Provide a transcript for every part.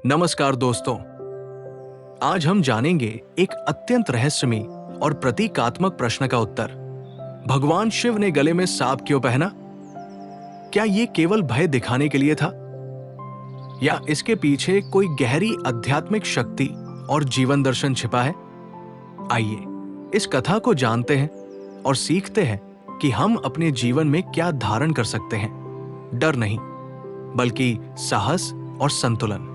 नमस्कार दोस्तों, आज हम जानेंगे एक अत्यंत रहस्यमयी और प्रतीकात्मक प्रश्न का उत्तर। भगवान शिव ने गले में सांप क्यों पहना? क्या ये केवल भय दिखाने के लिए था, या इसके पीछे कोई गहरी आध्यात्मिक शक्ति और जीवन दर्शन छिपा है? आइए इस कथा को जानते हैं और सीखते हैं कि हम अपने जीवन में क्या धारण कर सकते हैं। डर नहीं, बल्कि साहस और संतुलन।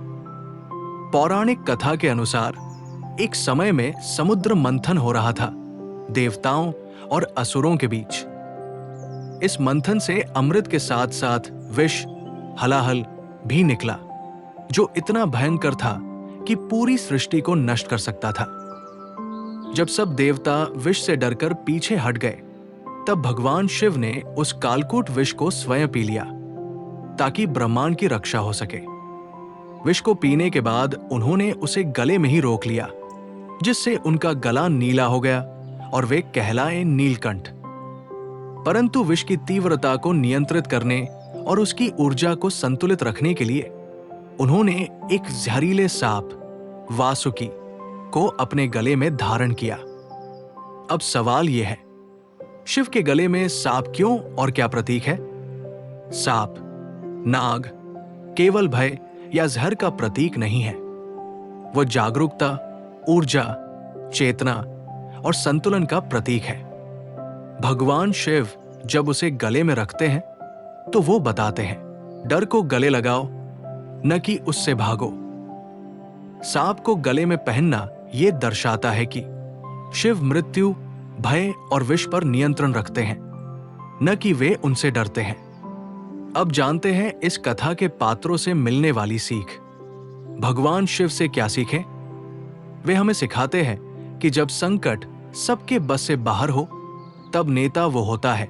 पौराणिक कथा के अनुसार एक समय में समुद्र मंथन हो रहा था, देवताओं और असुरों के बीच। इस मंथन से अमृत के साथ साथ विष, हलाहल भी निकला, जो इतना भयंकर था कि पूरी सृष्टि को नष्ट कर सकता था। जब सब देवता विष से डरकर पीछे हट गए, तब भगवान शिव ने उस कालकूट विष को स्वयं पी लिया, ताकि ब्रह्मांड की रक्षा हो सके। विष को पीने के बाद उन्होंने उसे गले में ही रोक लिया, जिससे उनका गला नीला हो गया और वे कहलाए नीलकंठ। परंतु विष की तीव्रता को नियंत्रित करने और उसकी ऊर्जा को संतुलित रखने के लिए उन्होंने एक जहरीले सांप वासुकी को अपने गले में धारण किया। अब सवाल यह है, शिव के गले में सांप क्यों और क्या प्रतीक है? सांप, नाग केवल भय या जहर का प्रतीक नहीं है। वो जागरूकता, ऊर्जा, चेतना और संतुलन का प्रतीक है। भगवान शिव जब उसे गले में रखते हैं तो वो बताते हैं, डर को गले लगाओ, न कि उससे भागो। सांप को गले में पहनना यह दर्शाता है कि शिव मृत्यु, भय और विष पर नियंत्रण रखते हैं, न कि वे उनसे डरते हैं। अब जानते हैं इस कथा के पात्रों से मिलने वाली सीख। भगवान शिव से क्या सीखें? वे हमें सिखाते हैं कि जब संकट सबके बस से बाहर हो, तब नेता वो होता है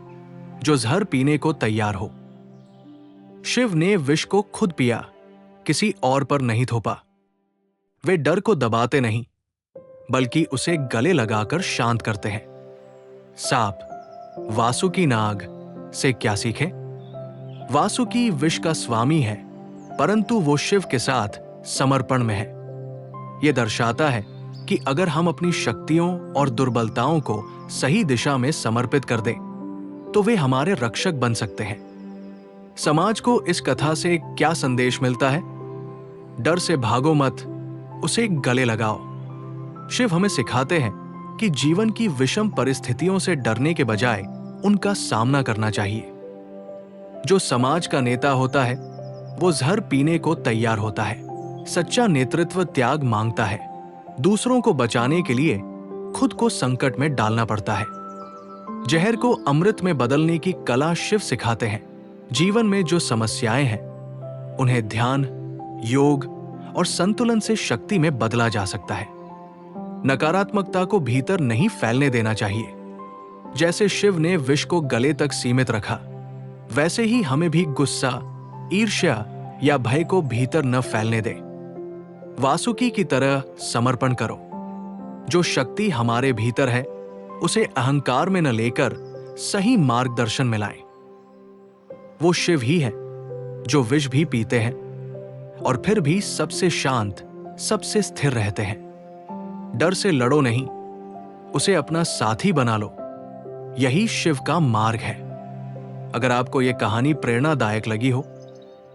जो जहर पीने को तैयार हो। शिव ने विष को खुद पिया, किसी और पर नहीं थोपा। वे डर को दबाते नहीं, बल्कि उसे गले लगाकर शांत करते हैं। सांप, वासुकी नाग से क्या सीखें? वासुकी विष का स्वामी है, परंतु वो शिव के साथ समर्पण में है। यह दर्शाता है कि अगर हम अपनी शक्तियों और दुर्बलताओं को सही दिशा में समर्पित कर दें, तो वे हमारे रक्षक बन सकते हैं। समाज को इस कथा से क्या संदेश मिलता है? डर से भागो मत, उसे गले लगाओ। शिव हमें सिखाते हैं कि जीवन की विषम परिस्थितियों से डरने के बजाय उनका सामना करना चाहिए। जो समाज का नेता होता है, वो जहर पीने को तैयार होता है। सच्चा नेतृत्व त्याग मांगता है। दूसरों को बचाने के लिए खुद को संकट में डालना पड़ता है। जहर को अमृत में बदलने की कला शिव सिखाते हैं। जीवन में जो समस्याएं हैं, उन्हें ध्यान, योग और संतुलन से शक्ति में बदला जा सकता है। नकारात्मकता को भीतर नहीं फैलने देना चाहिए। जैसे शिव ने विष को गले तक सीमित रखा, वैसे ही हमें भी गुस्सा, ईर्ष्या या भय को भीतर न फैलने दे। वासुकी की तरह समर्पण करो। जो शक्ति हमारे भीतर है, उसे अहंकार में न लेकर सही मार्गदर्शन में लाएं। वो शिव ही है जो विष भी पीते हैं और फिर भी सबसे शांत, सबसे स्थिर रहते हैं। डर से लड़ो नहीं, उसे अपना साथी बना लो। यही शिव का मार्ग है। अगर आपको यह कहानी प्रेरणादायक लगी हो,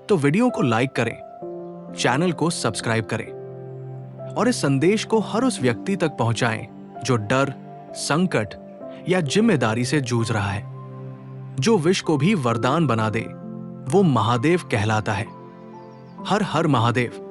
तो वीडियो को लाइक करें, चैनल को सब्सक्राइब करें और इस संदेश को हर उस व्यक्ति तक पहुंचाएं जो डर, संकट या जिम्मेदारी से जूझ रहा है। जो विष को भी वरदान बना दे, वो महादेव कहलाता है। हर हर महादेव।